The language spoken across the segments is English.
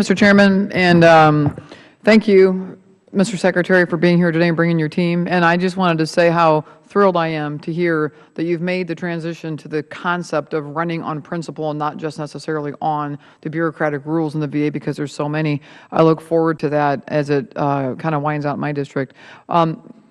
Mr. Chairman, and thank you, Mr. Secretary, for being here today and bringing your team. And I just wanted to say how thrilled I am to hear that you've made the transition to the concept of running on principle and not just necessarily on the bureaucratic rules in the VA, because there's so many. I look forward to that as it kind of winds out my district.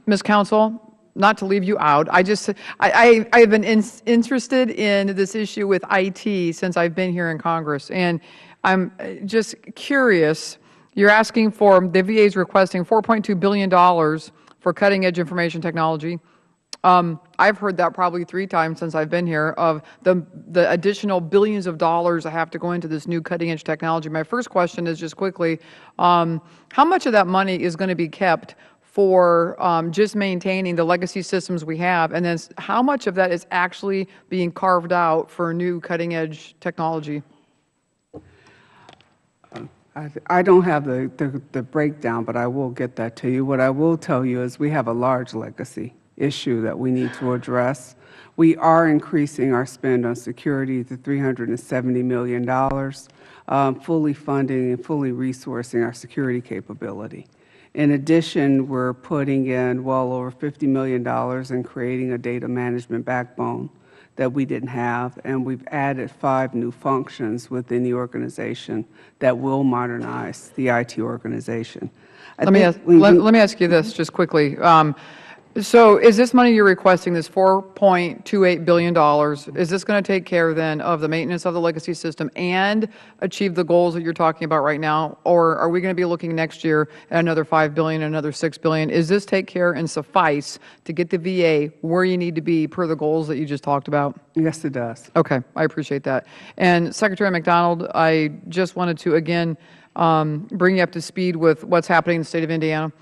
Ms. Counsel, not to leave you out, I've been interested in this issue with IT since I've been here in Congress, and I'm just curious. You're asking for, the VA is requesting $4.2 billion for cutting-edge information technology. I've heard that probably 3 times since I've been here, of the additional billions of dollars that have to go into this new cutting-edge technology. My first question is just quickly, how much of that money is going to be kept for just maintaining the legacy systems we have, and then how much of that is actually being carved out for new cutting-edge technology? I don't have the breakdown, but I will get that to you. What I will tell you is we have a large legacy issue that we need to address. We are increasing our spend on security to $370 million, fully funding and fully resourcing our security capability. In addition, we're putting in well over $50 million in creating a data management backbone that we didn't have, and we've added 5 new functions within the organization that will modernize the IT organization. Let me ask you this just quickly. So is this money you're requesting, this $4.28 billion, is this going to take care then of the maintenance of the legacy system and achieve the goals that you're talking about right now? Or are we going to be looking next year at another $5 billion, another $6 billion? Is this take care and suffice to get the VA where you need to be per the goals that you just talked about? Yes, it does. Okay, I appreciate that. And Secretary McDonald, I just wanted to again bring you up to speed with what's happening in the state of Indiana.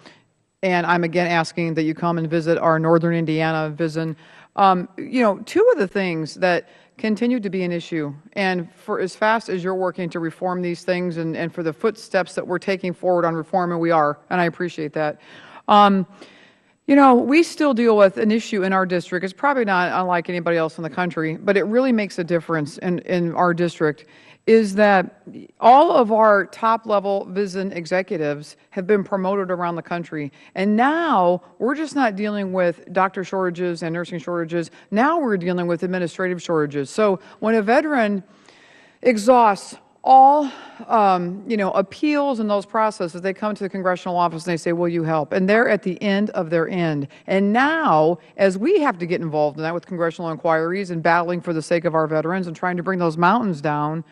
And I'm again asking that you come and visit our Northern Indiana VISN. You know, 2 of the things that continue to be an issue, and for as fast as you're working to reform these things and for the footsteps that we're taking forward on reform, and we are, and I appreciate that. You know, we still deal with an issue in our district. It's probably not unlike anybody else in the country, but it really makes a difference in our district, is that all of our top-level VISN executives have been promoted around the country. And now we're just not dealing with doctor shortages and nursing shortages. Now we're dealing with administrative shortages. So when a veteran exhausts all you know, appeals and those processes, they come to the congressional office and they say, will you help? And they're at the end of their end. And now, as we have to get involved in that with congressional inquiries and battling for the sake of our veterans and trying to bring those mountains down,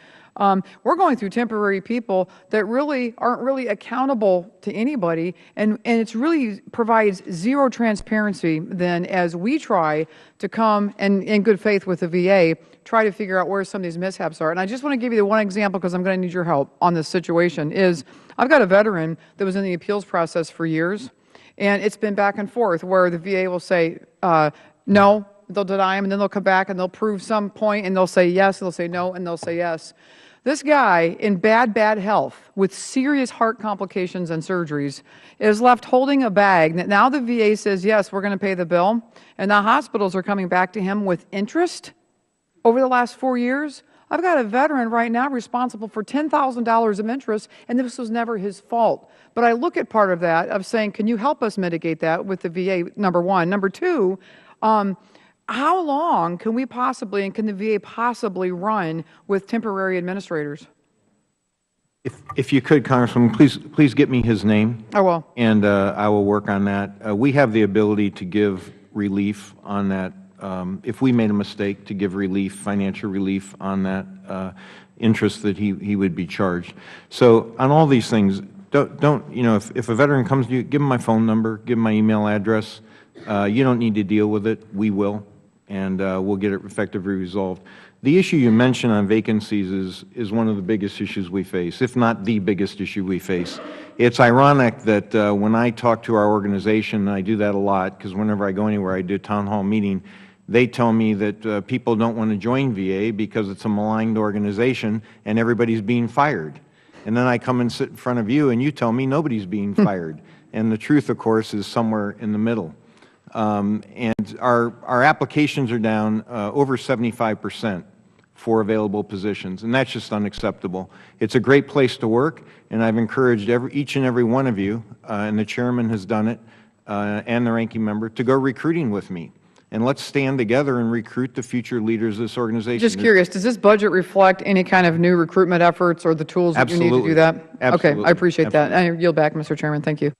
we're going through temporary people that really aren't really accountable to anybody, and it's really provides zero transparency then as we try to come and in good faith with the VA, try to figure out where some of these mishaps are. And I just want to give you the one example because I'm going to need your help on this situation is I've got a veteran that was in the appeals process for years, and it's been back and forth where the VA will say no, they'll deny him, and then they'll come back and they'll prove some point and they'll say yes, they'll say no, and they'll say yes. This guy in bad health with serious heart complications and surgeries is left holding a bag that now the VA says, yes, we're going to pay the bill, and the hospitals are coming back to him with interest over the last 4 years. I've got a veteran right now responsible for $10,000 of interest, and this was never his fault. But I look at part of that of saying, can you help us mitigate that with the VA, number one. Number two, how long can we possibly, and can the VA possibly run with temporary administrators? If you could, Congresswoman, please get me his name. I will. And I will work on that. We have the ability to give relief on that. If we made a mistake, to give relief, financial relief on that interest that he would be charged. So on all these things, don't you know, if a veteran comes to you, give him my phone number, give him my email address. You don't need to deal with it. We will. And we'll get it effectively resolved. The issue you mentioned on vacancies is one of the biggest issues we face, if not the biggest issue we face. It's ironic that when I talk to our organization, and I do that a lot, because whenever I go anywhere, I do a town hall meeting, they tell me that people don't want to join VA because it's a maligned organization and everybody's being fired. And then I come and sit in front of you and you tell me nobody's being fired. And the truth, of course, is somewhere in the middle. And our applications are down over 75% for available positions, and that's just unacceptable. It's a great place to work, and I've encouraged each and every one of you, and the chairman has done it, and the ranking member, to go recruiting with me. And let's stand together and recruit the future leaders of this organization. Just curious, does this budget reflect any kind of new recruitment efforts or the tools that you need to do that? Absolutely. Okay, I appreciate that. I yield back, Mr. Chairman. Thank you.